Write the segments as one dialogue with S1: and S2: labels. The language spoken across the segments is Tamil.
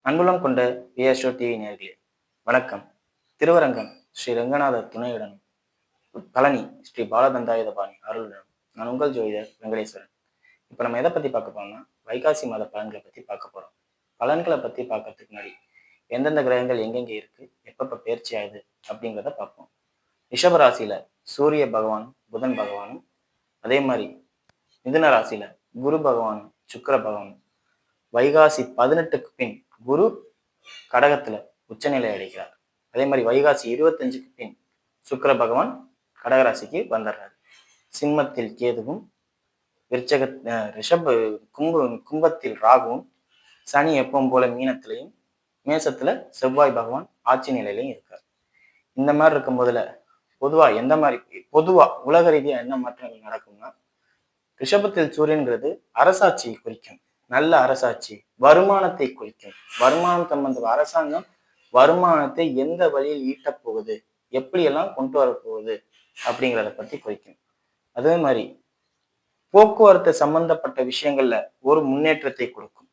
S1: அன்புள்ளம் கொண்ட பிஎஸ்ஓ டிவி நேயர்களே வணக்கம். திருவரங்கம் ஸ்ரீ ரங்கநாதர் துணையுடன் பழனி ஸ்ரீ பாலதண்டாயுதபாணி அருளுடன் நான் உங்கள் ஜோதிடர் வெங்கடேஸ்வரன். இப்போ நம்ம எதை பத்தி பார்க்க போறோம்னா வைகாசி மாத பலன்களை பத்தி பார்க்க போறோம். பலன்களை பத்தி பார்க்கறதுக்கு முன்னாடி எந்தெந்த கிரகங்கள் எங்கெங்க இருக்கு, எப்பப்ப பயிற்சி ஆகுது அப்படிங்கிறத பார்ப்போம். ரிஷப ராசியில சூரிய பகவானும் புதன் பகவானும், அதே மாதிரி மிதுன ராசியில குரு பகவானும் சுக்கிர பகவானும், வைகாசி 18க்கு பின் குரு கடகத்துல உச்சநிலை அடைகிறார். அதே மாதிரி வைகாசி 25க்கு பின் சுக்கிர பகவான் கடகராசிக்கு வந்துடுறாரு. சிம்மத்தில் கேதுவும், விருச்சக ரிஷப கும்பத்தில் ராகுவும், சனி எப்பவும் போல மீனத்திலையும், மேசத்துல செவ்வாய் பகவான் ஆட்சி நிலையிலையும் இருக்கார். இந்த மாதிரி இருக்கும் போதுல பொதுவா உலக ரீதியா என்ன மாற்றங்கள் நடக்கும்னா, ரிஷபத்தில் சூரியன்கிறது அரசாட்சியை குறிக்கும். நல்ல அரசாட்சி, வருமானத்தை குறிக்கும். வருமானம் சம்பந்த அரசாங்கம் வருமானத்தை எந்த வழியில் ஈட்டப் போகுது, எப்படியெல்லாம் கொண்டு வரப்போகுது அப்படிங்கிறத பத்தி குறிக்கும். அதே மாதிரி போக்குவரத்து சம்பந்தப்பட்ட விஷயங்கள்ல ஒரு முன்னேற்றத்தை கொடுக்கும்.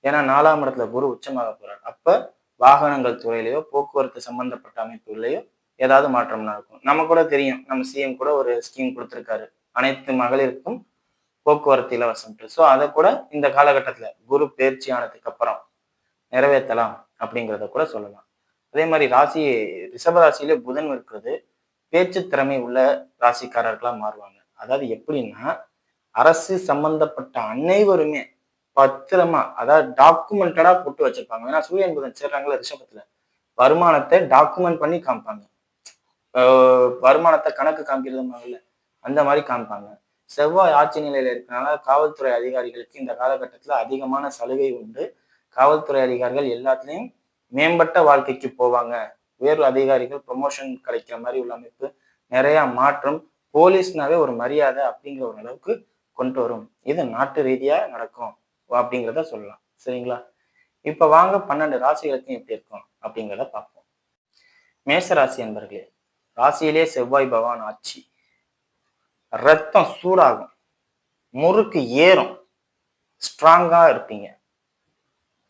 S1: ஏன்னா 4ஆம் இடத்துல குரு உச்சமாக போறார். அப்ப வாகனங்கள் துறையிலையோ போக்குவரத்து சம்பந்தப்பட்ட அமைப்புகளையோ ஏதாவது மாற்றம் நடக்கும். நம்ம கூட தெரியும், நம்ம சிஎம் கூட ஒரு ஸ்கீம் கொடுத்திருக்காரு, அனைத்து மகளிருக்கும் போக்குவரத்து இலவசம். ஸோ அதை கூட இந்த காலகட்டத்துல குரு பயிற்சி ஆனதுக்கு அப்புறம் நிறைவேற்றலாம் அப்படிங்கிறத கூட சொல்லலாம். அதே மாதிரி ரிஷப ராசியிலே புதன் இருக்கிறது பேச்சு திறமை உள்ள ராசிக்காரர்களா மாறுவாங்க. அதாவது எப்படின்னா, அரசு சம்பந்தப்பட்ட அனைவருமே பத்திரமா, அதாவது டாக்குமெண்டடா போட்டு வச்சிருப்பாங்க. ஏன்னா சூரியன் புதன் சேர்றாங்களா ரிஷபத்துல, வருமானத்தை டாக்குமெண்ட் பண்ணி காமிப்பாங்க. வருமானத்தை கணக்கு காமிக்கிறது அந்த மாதிரி காமிப்பாங்க. செவ்வாய் ஆட்சி நிலையில இருக்கனால காவல்துறை அதிகாரிகளுக்கு இந்த காலகட்டத்துல அதிகமான சலுகை உண்டு. காவல்துறை அதிகாரிகள் எல்லாத்துலயும் மேம்பட்ட வாழ்க்கைக்கு போவாங்க. உயர் அதிகாரிகள் ப்ரொமோஷன் கிடைக்கிற மாதிரி உள்ள அமைப்பு, நிறைய மாற்றம். போலீஸ்னாவே ஒரு மரியாதை அப்படிங்கிற ஒரு அளவுக்கு கொண்டு வரும். இது நாட்டு ரீதியா நடக்கும் அப்படிங்கிறத சொல்லலாம். சரிங்களா? இப்ப வாங்க 12 ராசிகளுக்கும் எப்படி இருக்கும் அப்படிங்கிறத பார்ப்போம். மேச ராசி என்பர்களே, ராசியிலே செவ்வாய் பகவான் ஆட்சி. ரத்தம் சூடாகும், முறுக்கு ஏறும், ஸ்ட்ராங்கா இருப்பீங்க.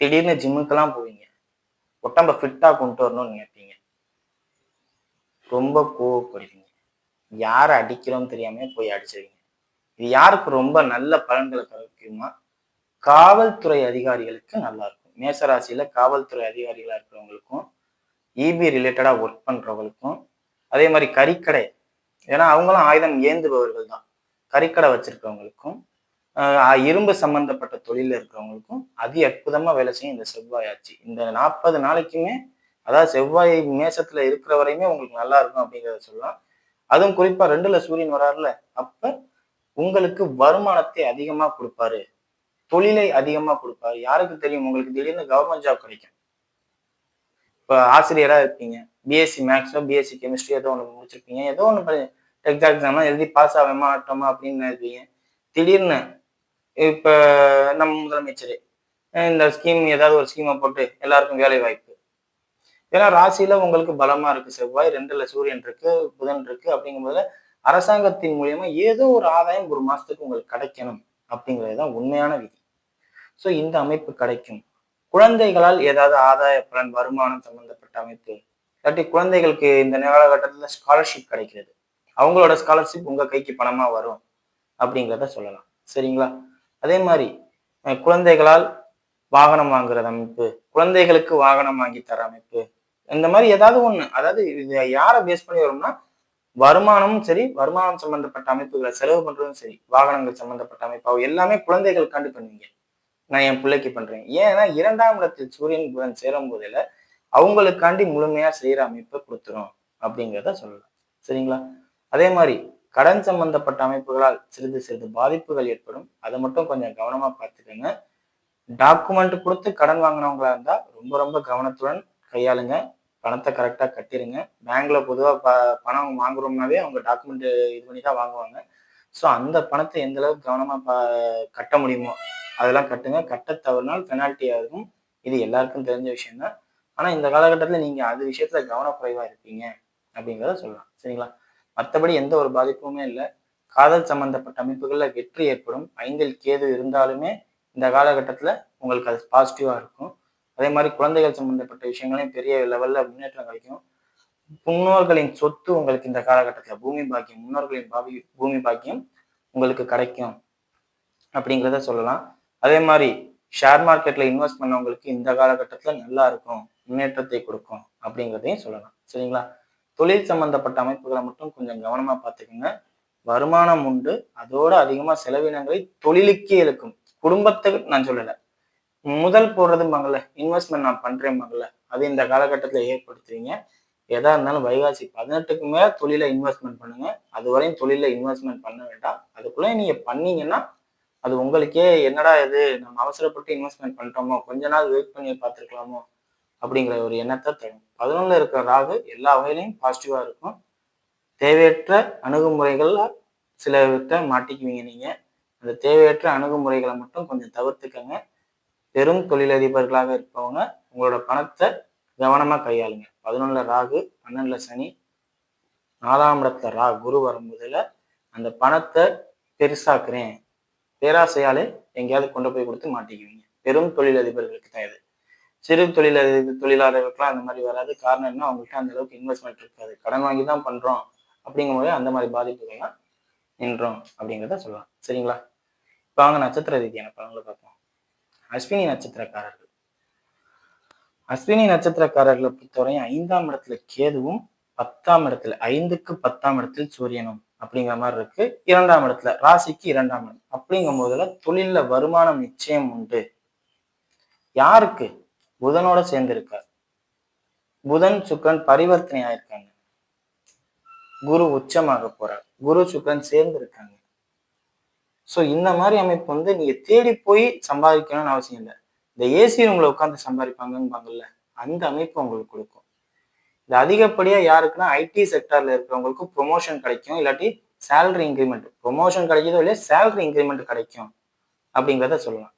S1: திடீர்னு ஜிம்முக்கெல்லாம் போவீங்க, உடம்ப ஃபிட்டா கொண்டு வரணும்னு நினைப்பீங்க. ரொம்ப கோவப்படுவீங்க, யாரை அடிக்கிறோம்னு தெரியாம போய் அடிச்சிருவீங்க. இது யாருக்கு ரொம்ப நல்ல பலன்களை கிடைக்குமா? காவல்துறை அதிகாரிகளுக்கு நல்லா இருக்கும். மேசராசியில காவல்துறை அதிகாரிகளா இருக்கிறவங்களுக்கும், இபி ரிலேட்டடா ஒர்க் பண்றவங்களுக்கும், அதே மாதிரி கறிக்கடை, ஏன்னா அவங்களும் ஆயுதம் ஏந்துபவர்கள் தான், கறிக்கடை வச்சிருக்கவங்களுக்கும், இரும்பு சம்பந்தப்பட்ட தொழில இருக்கிறவங்களுக்கும் அதி அற்புதமா வேலை செய்யும் இந்த செவ்வாய் ஆட்சி. இந்த 40 நாளைக்குமே, அதாவது செவ்வாய் மேசத்துல இருக்கிற வரையுமே உங்களுக்கு நல்லா இருக்கும் அப்படிங்கிறத சொல்லலாம். அதுவும் குறிப்பா 2ல சூரியன் வராருல, அப்ப உங்களுக்கு வருமானத்தை அதிகமா கொடுப்பாரு, தொழிலை அதிகமா கொடுப்பாரு. யாருக்கு தெரியும், உங்களுக்கு திடீர்னு கவர்மெண்ட் ஜாப் கிடைக்கும். இப்ப ஆசிரியரா இருப்பீங்க, பிஎஸ்சி மேக்ஸோ பிஎஸ்சி கெமிஸ்ட்ரி ஏதோ ஒன்று முடிச்சிருப்பீங்க, ஏதோ ஒன்று எக்ஸாம்லாம் எழுதி பாஸ் ஆகாம ஆட்டோமா அப்படின்னு நினைப்பீங்க. திடீர்னு இப்ப நம்ம முதலமைச்சர் இந்த ஸ்கீம், ஏதாவது ஒரு ஸ்கீமை போட்டு எல்லாருக்கும் வேலை வாய்ப்பு. ஏன்னா ராசியில உங்களுக்கு பலமா இருக்கு செவ்வாய், 2ல சூரியன் இருக்கு, புதன் இருக்கு. அப்படிங்கும்போது அரசாங்கத்தின் மூலியமா ஏதோ ஒரு ஆதாயம் ஒரு மாசத்துக்கு உங்களுக்கு கிடைக்கணும் அப்படிங்கிறதுதான் உண்மையான விதி. ஸோ இந்த அமைப்பு கிடைக்கும். குழந்தைகளால் ஏதாவது ஆதாய பலன், வருமானம் சம்பந்தப்பட்ட அமைப்பு, இல்லாட்டி குழந்தைகளுக்கு இந்த காலகட்டத்துல ஸ்காலர்ஷிப் கிடைக்கிறது, அவங்களோட ஸ்காலர்ஷிப் உங்க கைக்கு பணமா வரும் அப்படிங்கிறத சொல்லலாம். சரிங்களா? அதே மாதிரி குழந்தைகளால் வாகனம் வாங்குறது அமைப்பு, குழந்தைகளுக்கு வாகனம் வாங்கி தர அமைப்பு, இந்த மாதிரி ஏதாவது ஒண்ணு. அதாவது இது யாரை பேஸ் பண்ணி வரும்னா, வருமானமும் சரி, வருமானம் சம்பந்தப்பட்ட அமைப்புகளை செலவு பண்றதும் சரி, வாகனங்கள் சம்பந்தப்பட்ட அமைப்பு எல்லாமே குழந்தைகளுக்காண்டி பண்ணுவீங்க. நான் என் பிள்ளைக்கு பண்றேன். ஏன்னா 2ஆம் இடத்தில் சூரியன் புதன் சேரும் போதில அவங்களுக்காண்டி முழுமையா செய்யற அமைப்பை கொடுத்துரும் அப்படிங்கிறத சொல்லலாம். சரிங்களா? அதே மாதிரி கடன் சம்பந்தப்பட்ட அமைப்புகளால் சிறிது சிறிது பாதிப்புகள் ஏற்படும். அதை மட்டும் கொஞ்சம் கவனமா பார்த்துக்கோங்க. டாக்குமெண்ட் கொடுத்து கடன் வாங்கினவங்களா இருந்தா ரொம்ப ரொம்ப கவனத்துடன் கையாளுங்க. பணத்தை கரெக்டா கட்டிருங்க. பேங்க்ல பொதுவா பணம் வாங்குறோம்னாவே அவங்க டாக்குமெண்ட் இது பண்ணி தான் வாங்குவாங்க. ஸோ அந்த பணத்தை எந்த அளவுக்கு கவனமா கட்ட முடியுமோ அதெல்லாம் கட்டுங்க. கட்ட தவறுனால் பெனால்ட்டி ஆகும். இது எல்லாருக்கும் தெரிஞ்ச விஷயம் தான். ஆனா இந்த காலகட்டத்துல நீங்க அது விஷயத்துல கவனக்குறைவா இருப்பீங்க அப்படிங்கிறத சொல்லலாம். சரிங்களா? மற்றபடி எந்த ஒரு பாதிப்புமே இல்லை. காதல் சம்பந்தப்பட்ட அமைப்புகள்ல வெற்றி ஏற்படும். 5ல் கேது இருந்தாலுமே இந்த காலகட்டத்துல உங்களுக்கு அது பாசிட்டிவா இருக்கும். அதே மாதிரி குழந்தைகள் சம்பந்தப்பட்ட விஷயங்களையும் பெரிய லெவல்ல முன்னேற்றம் கிடைக்கும். முன்னோர்களின் சொத்து உங்களுக்கு இந்த காலகட்டத்துல பூமி பாக்கியம், முன்னோர்களின் பூமி பாக்கியம் உங்களுக்கு கிடைக்கும் அப்படிங்கிறத சொல்லலாம். அதே மாதிரி ஷேர் மார்க்கெட்ல இன்வெஸ்ட் பண்ணவங்களுக்கு இந்த காலகட்டத்துல நல்லா இருக்கும், முன்னேற்றத்தை கொடுக்கும் அப்படிங்கிறதையும் சொல்லலாம். சரிங்களா? தொழில் சம்பந்தப்பட்ட அமைப்புகளை மட்டும் கொஞ்சம் கவனமா பார்த்துக்குங்க. வருமானம் உண்டு, அதோட அதிகமா செலவினங்களை தொழிலுக்கே இழுக்கும். குடும்பத்துக்கு நான் சொல்லல, முதல் போடுறதும்பாங்கல்ல, இன்வெஸ்ட்மெண்ட் நான் பண்றேன்பாங்கல்ல, அது இந்த காலகட்டத்துல ஏற்படுத்துவீங்க. எதா இருந்தாலும் வைகாசி 18க்கு மேல தொழில இன்வெஸ்ட்மெண்ட் பண்ணுங்க. அதுவரையும் தொழில இன்வெஸ்ட்மெண்ட் பண்ண வேண்டாம். அதுக்குள்ள நீங்க பண்ணீங்கன்னா அது உங்களுக்கே என்னடா இது, நம்ம அவசரப்பட்டு இன்வெஸ்ட்மெண்ட் பண்ணிட்டோமோ, கொஞ்ச நாள் வெயிட் பண்ணி பார்த்துருக்கலாமோ அப்படிங்கிற ஒரு எண்ணத்தை தரும். 11ல இருக்கிற ராகு எல்லா வகையிலையும் பாசிட்டிவா இருக்கும். தேவையற்ற அணுகுமுறைகள்ல சிலர்கிட்ட மாட்டிக்குவீங்க நீங்க. அந்த தேவையற்ற அணுகுமுறைகளை மட்டும் கொஞ்சம் தவிர்த்துக்கங்க. பெரும் தொழிலதிபர்களாக இருப்பவங்க உங்களோட பணத்தை கவனமா கையாளுங்க. 11ல ராகு, 12ல சனி, 4ஆம் இடத்துல குரு வரும்போதுல அந்த பணத்தை பெருசாக்குறேன், பேராசையாலே எங்கேயாவது கொண்டு போய் கொடுத்து மாட்டிக்குவீங்க. பெரும் தொழிலதிபர்களுக்கு தான் இது. சிறு தொழிலாளர்களுக்குலாம் அந்த மாதிரி வராது. காரணம் என்ன, அவங்கள்ட்ட அந்த அளவுக்கு இன்வெஸ்ட்மெண்ட் இருக்காது. கடன் வாங்கி தான் பண்றோம் அப்படிங்கும் போது அந்த மாதிரி பாதிப்புகள்லாம் நின்றோம் அப்படிங்கிறத சொல்லலாம். சரிங்களா? இப்போ வாங்க நட்சத்திர ரீதியான பலன்களை பார்ப்போம். அஸ்வினி நட்சத்திரக்காரர்கள். அஸ்வினி நட்சத்திரக்காரர்களை பொறுத்தவரையும் 5ஆம் இடத்துல கேதுவும், 10ஆம் இடத்துல 5க்கு 10ஆம் இடத்தில் சூரியனும் அப்படிங்கிற மாதிரி இருக்கு. 2ஆம் இடத்துல ராசிக்கு 2ஆம் இடம் அப்படிங்கும் போதுல தொழில்ல வருமானம் நிச்சயம் உண்டு. யாருக்கு? புதனோட சேர்ந்து இருக்கார். புதன் சுக்கிரன் பரிவர்த்தனை ஆயிருக்காங்க. குரு உச்சமாக போறார். குரு சுக்கிரன் சேர்ந்து இருக்காங்க. சோ இந்த மாதிரி அமைப்பு வந்து நீங்க தேடி போய் சம்பாதிக்கணும்னு அவசியம் இல்லை. இந்த ஏசி ரூம்ல உட்காந்து சம்பாதிப்பாங்கன்னு அந்த அமைப்பு உங்களுக்கு கொடுக்கும். இது அதிகப்படியா யாருக்குன்னா ஐடி செக்டர்ல இருக்கிறவங்களுக்கு ப்ரொமோஷன் கிடைக்கும், இல்லாட்டி சேலரி இன்க்ரிமெண்ட். ப்ரொமோஷன் கிடைக்கிறதோ இல்லையா, சேலரி இன்க்ரிமெண்ட் கிடைக்கும் அப்படிங்கிறத சொல்லலாம்.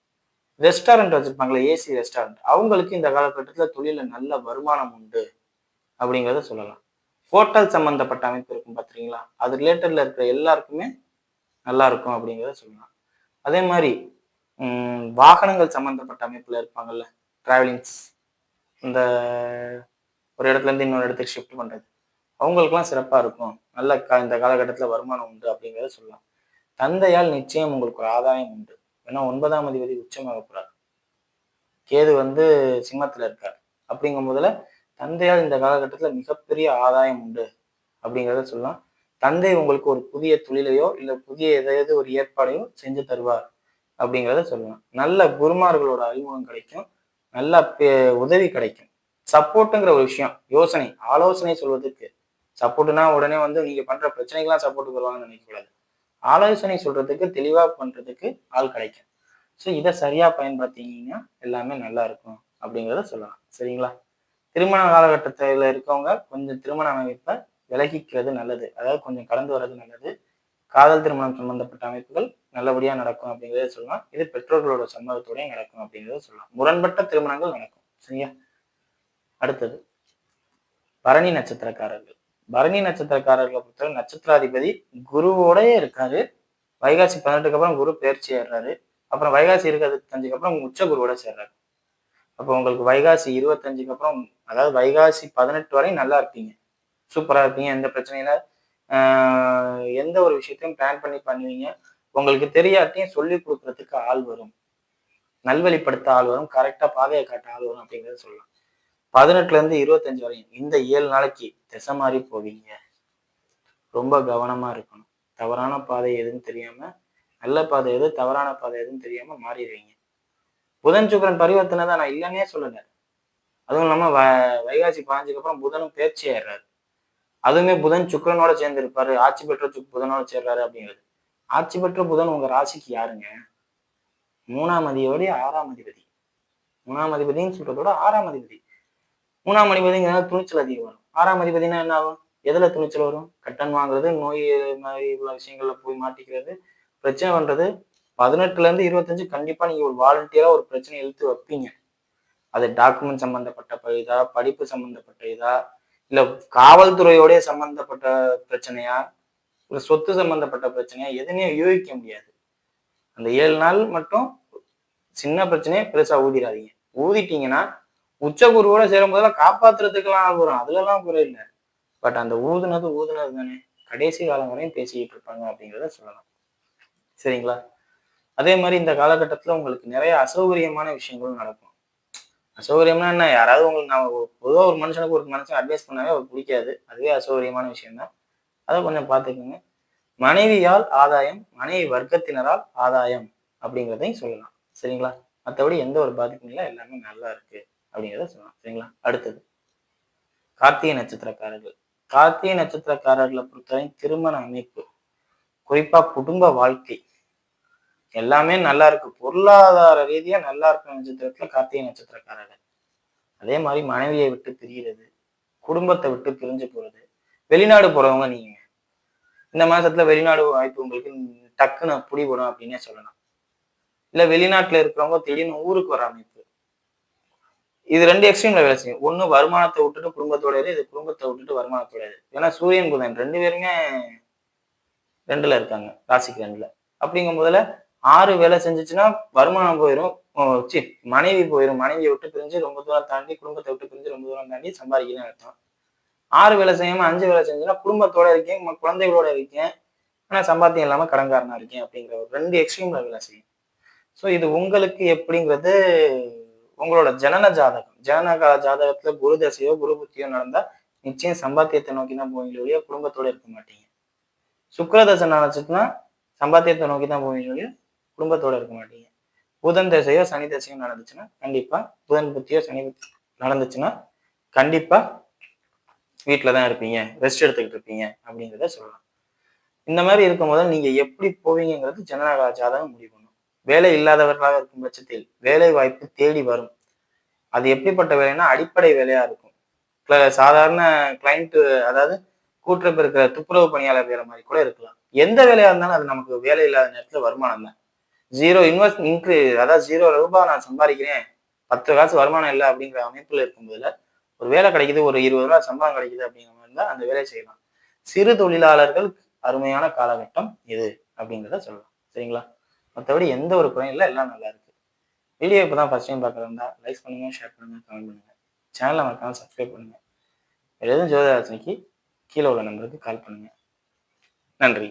S1: ரெஸ்டாரண்ட் வச்சிருப்பாங்களே, ஏசி ரெஸ்டாரண்ட், அவங்களுக்கு இந்த காலகட்டத்துல தொழில நல்ல வருமானம் உண்டு அப்படிங்கிறத சொல்லலாம். ஹோட்டல் சம்பந்தப்பட்ட அமைப்பு இருக்கும் பாத்தீங்களா, அது ரிலேட்டட்ல இருக்கிற எல்லாருக்குமே நல்லா இருக்கும் அப்படிங்கிறத சொல்லலாம். அதே மாதிரி வாகனங்கள் சம்பந்தப்பட்ட அமைப்புல இருப்பாங்கல்ல, டிராவலிங்ஸ், இந்த ஒரு இடத்துல இருந்து இன்னொரு இடத்துக்கு ஷிஃப்ட் பண்றது, அவங்களுக்குலாம் சிறப்பா இருக்கும். நல்ல இந்த காலகட்டத்துல வருமானம் உண்டு அப்படிங்கிறத சொல்லலாம். தந்தையால் நிச்சயம் உங்களுக்கு ஒரு ஆதாயம் உண்டு. ஏன்னா 9ஆம் அதிபதி உச்சமாக போறார். கேது வந்து சிம்மத்துல இருக்கார். அப்படிங்கும் போதுல தந்தையால் இந்த காலகட்டத்துல மிகப்பெரிய ஆதாயம் உண்டு அப்படிங்கிறத சொல்லலாம். தந்தை உங்களுக்கு ஒரு புதிய தொழிலையோ இல்ல புதிய ஏதாவது ஒரு ஏற்பாடையோ செஞ்சு தருவார் அப்படிங்கிறத சொல்லலாம். நல்ல குருமார்களோட அறிமுகம் கிடைக்கும், நல்ல உதவி கிடைக்கும். சப்போர்ட்டுங்கிற ஒரு விஷயம், யோசனை ஆலோசனை சொல்வதற்கு, சப்போர்ட்னா உடனே வந்து நீங்க பண்ற பிரச்சனைகள்லாம் சப்போர்ட்டுக்கு வருவாங்கன்னு நினைக்கக்கூடாது. ஆலோசனை சொல்றதுக்கு, தெளிவா பண்றதுக்கு ஆள் கிடைக்கும். ஸோ இதை சரியா பயன்படுத்திங்கன்னா எல்லாமே நல்லா இருக்கும் அப்படிங்கிறத சொல்லலாம். சரிங்களா? திருமண காலகட்டத்தில் இருக்கவங்க கொஞ்சம் திருமண அமைப்பை விலகிக்கிறது நல்லது, அதாவது கொஞ்சம் கடந்து வர்றது நல்லது. காதல் திருமணம் சம்பந்தப்பட்ட அமைப்புகள் நல்லபடியா நடக்கும் அப்படிங்கிறத சொல்லலாம். இது பெற்றோர்களோட சம்மதத்தோடய நடக்கும் அப்படிங்கிறத சொல்லலாம். முரண்பட்ட திருமணங்கள் நடக்கும். சரியா? அடுத்தது பரணி நட்சத்திரக்காரர்கள். பரணி நட்சத்திரக்காரர்களை பொறுத்தவரை நட்சத்திராதிபதி குருவோடயே இருக்காரு. வைகாசி 18க்கு அப்புறம் குரு பயிற்சி ஏறாரு. அப்புறம் வைகாசி 25க்கு அப்புறம் உச்ச குருவோட சேர்றாரு. அப்போ உங்களுக்கு வைகாசி 25க்கு அப்புறம், அதாவது வைகாசி 18 வரையும் நல்லா இருப்பீங்க, சூப்பரா இருப்பீங்க. எந்த பிரச்சனையில எந்த ஒரு விஷயத்தையும் பிளான் பண்ணி பண்ணுவீங்க. உங்களுக்கு தெரியாட்டியும் சொல்லி கொடுக்கறதுக்கு ஆள் வரும், நல்வழிப்படுத்த ஆள் வரும், கரெக்டா பாதையை காட்ட ஆள் வரும் அப்படிங்கிறத சொல்லலாம். 18ல இருந்து 25 வரையும் இந்த 7 நாளைக்கு திசை மாறி போவீங்க. ரொம்ப கவனமா இருக்கணும். தவறான பாதை எதுன்னு தெரியாம, நல்ல பாதை எது, தவறான பாதை எதுன்னு தெரியாம மாறிடுவீங்க. புதன் சுக்கிரன் பரிவர்த்தனை தான், நான் இல்லைன்னே சொல்லல. அதுவும் இல்லாம வைகாசி 15க்கு அப்புறம் புதனும் பயிற்சி ஆயிடுறாரு. அதுவுமே புதன் சுக்கிரனோட சேர்ந்து இருப்பாரு. ஆட்சி பெற்ற புதனோட சேர்றாரு அப்படிங்கிறது. ஆட்சி பெற்ற புதன் உங்க ராசிக்கு யாருங்க? 3ஆம் அதிபதி, 6ஆம் அதிபதி. 3ஆம் அதிபதின்னு சொல்றதோட 6ஆம் அதிபதி. 3ஆம் அதிபதிங்க துணிச்சல் அதிகம் வரும். 6ஆம் அதிபதினா என்ன ஆகும்? எதுல துணிச்சல் வரும்? கட்டன் வாங்குறது, நோய் மாதிரி இவ்வளவு விஷயங்கள்ல போய் மாட்டிக்கிறது, பிரச்சனை பண்றது. 18ல இருந்து 25 கண்டிப்பா நீங்க ஒரு வாலண்டியரா ஒரு பிரச்சனை இழுத்து வைப்பீங்க. அது டாக்குமெண்ட் சம்பந்தப்பட்ட இதா, படிப்பு சம்பந்தப்பட்ட இதா, இல்ல காவல்துறையோட சம்பந்தப்பட்ட பிரச்சனையா, இல்ல சொத்து சம்பந்தப்பட்ட பிரச்சனையா, எதுவுமே யூகிக்க முடியாது. அந்த 7 நாள் மட்டும் சின்ன பிரச்சனையை பெருசா ஊதிடாதீங்க. ஊதிட்டீங்கன்னா உச்சகுருவோட சேரும் போதெல்லாம் காப்பாத்துறதுக்கெல்லாம் ஆள் வரும். அதுலலாம் குறை இல்ல. பட் அந்த ஊதுனது ஊதுனது தானே. கடைசி காலம் வரையும் பேசிக்கிட்டு இருப்பாங்க அப்படிங்கிறத சொல்லலாம். சரிங்களா? அதே மாரி இந்த காலகட்டத்தில உங்களுக்கு நெறைய அசௌகரியமான விஷயங்களும் நடக்கும். அசௌகரியம்னா என்ன? யாராவது உங்களுக்கு நான் பொதுவா ஒரு மனுஷனுக்கு ஒரு மனுஷன் அட்வைஸ் பண்ணாவே அவருக்கு புடிக்காது. அதுவே அசௌகரியமான விஷயம் தான். அத கொஞ்சம் பார்த்துக்கங்க. மனைவியால் ஆதாயம், மனைவி வர்க்கத்தினரால் ஆதாயம் அப்படிங்கிறதையும் சொல்லலாம். சரிங்களா? மத்தபடி எந்த ஒரு பாதிப்பும் இல்ல. எல்லாமே நல்லா இருக்கு அப்படிங்கிறத சொல்லலாம். சரிங்களா? அடுத்தது கார்த்திகை நட்சத்திரக்காரர்கள். கார்த்திகை நட்சத்திரக்காரர்கள பொறுத்தவரை திருமண அமைப்பு, குறிப்பா குடும்ப வாழ்க்கை எல்லாமே நல்லா இருக்கு. பொருளாதார ரீதியா நல்லா இருக்கிற நட்சத்திரத்துல கார்த்திகை நட்சத்திரக்காரர்கள். அதே மாரி மனைவியை விட்டு பிரியறது, குடும்பத்த விட்டு பிரிஞ்சு போறது. வெளிநாடு போறவங்க நீங்க. இந்த மாசத்துல வெளிநாடு வாய்ப்பு உங்களுக்கு டக்குன்னு புடிபடும் அப்படின்னே சொல்லலாம். இல்ல வெளிநாட்டுல இருக்கிறவங்க திடீர்னு ஊருக்கு வர அமைப்பு. இது 2 எக்ஸ்ட்ரீம்ல வேலை செய்யும். ஒண்ணு வருமானத்த விட்டுட்டு குடும்பத்தோட இரு. இது குடும்பத்த விட்டுட்டு வருமானத்தோட இரு. ஏன்னா சூரியன், புதன் 2 பேருமே 2ல இருக்காங்க. ராசிக்கு 2ல. அப்படிங்கும் போதுல 6 வேலை செஞ்சுச்சுன்னா வருமானம் போயிரும். ஓ ச்சீ மனைவி போயிரும். மனைவிய விட்டு பிரிஞ்சு ரொம்ப தூரம் தாண்டி, குடும்பத்த விட்டு பிரிஞ்சு ரொம்ப தூரம் தாண்டி சம்பாதிக்கிறேன்னு அர்த்தம். 6 வேலை செய்யாம 5 வேலை செஞ்சீங்கன்னா, குடும்பத்தோட இருக்கேன், குழந்தைகளோட இருக்கேன். ஆனா சம்பாத்தியம் இல்லாம கடன்காரனா இருக்கேன் அப்படிங்கிற ஒரு 2 எக்ஸ்ட்ரீம்ல வேலை செய்யும். ஸோ இது உங்களுக்கு எப்படிங்கிறது உங்களோட ஜனன ஜாதகம். ஜாதகத்துல குரு தசையோ, குரு புத்தியோ நடந்தா நிச்சயம் சம்பாத்தியத்தை நோக்கி தான் போவீங்களே ஒழிய குடும்பத்தோட இருக்க மாட்டீங்க. சுக்கிர தசை நடந்துச்சுன்னா சம்பாத்தியத்தை நோக்கி தான் போவீங்க ஒழிய குடும்பத்தோட இருக்க மாட்டீங்க. புதன் தசையோ, சனி தசையோ நடந்துச்சுன்னா கண்டிப்பா புதன் புத்தியோ, சனி புத்தி நடந்துச்சுன்னா கண்டிப்பா வீட்ல தான் இருப்பீங்க. ரெஸ்ட் எடுத்துக்கிட்டு இருப்பீங்க அப்படிங்கிறத சொல்லலாம். இந்த மாரி இருக்கும்போது நீங்க எப்படி போவீங்கங்கிறது ஜனன ஜாதகம் முடிவு பண்ணும். வேலை இல்லாதவர்களாக இருக்கும் பட்சத்தில் வேலை வாய்ப்பு தேடி வரும். அது எப்படிப்பட்ட வேலைன்னா அடிப்படை வேலையா இருக்கும். சாதாரண கிளையண்ட் அதாவது கூட்டுறவு இருக்கிற துப்புரவு பணியாளர் வேலை மாரி கூட இருக்கலாம். எந்த வேலையா இருந்தாலும் அது நமக்கு வேலை இல்லாத நேரத்துல வருமானம் தான். 0 அதாவது ₹0 நான் சம்பாதிக்கிறேன். 10 காசு வருமானம் இல்ல அப்படிங்கிற அமைப்புல இருக்கும்போதுல, ஒரு வேலை கிடைக்குது, ஒரு ₹20 சம்பளம் கிடைக்குது அப்படிங்கிற மாரி இருந்தா அந்த வேலைய செய்யலாம். சிறு தொழிலாளர்கள் அருமையான காலகட்டம் இது அப்படிங்கிறத சொல்லலாம். சரிங்களா? மத்தபடி எந்த ஒரு குறையும் இல்ல. எல்லாம் நல்லா இருக்கு. வீடியோ இப்ப தான் ஃபர்ஸ்ட் டைம் பார்க்குறதா இருந்தா லைக் பண்ணுங்க, ஷேர் பண்ணுங்க, கமெண்ட் பண்ணுங்க. சேனல மறக்காம சப்ஸ்கிரைப் பண்ணுங்க. வேற எதுவும் ஜோதிட ஆலோசனைக்கு கீழ உள்ள நம்பருக்கு கால் பண்ணுங்க. நன்றி.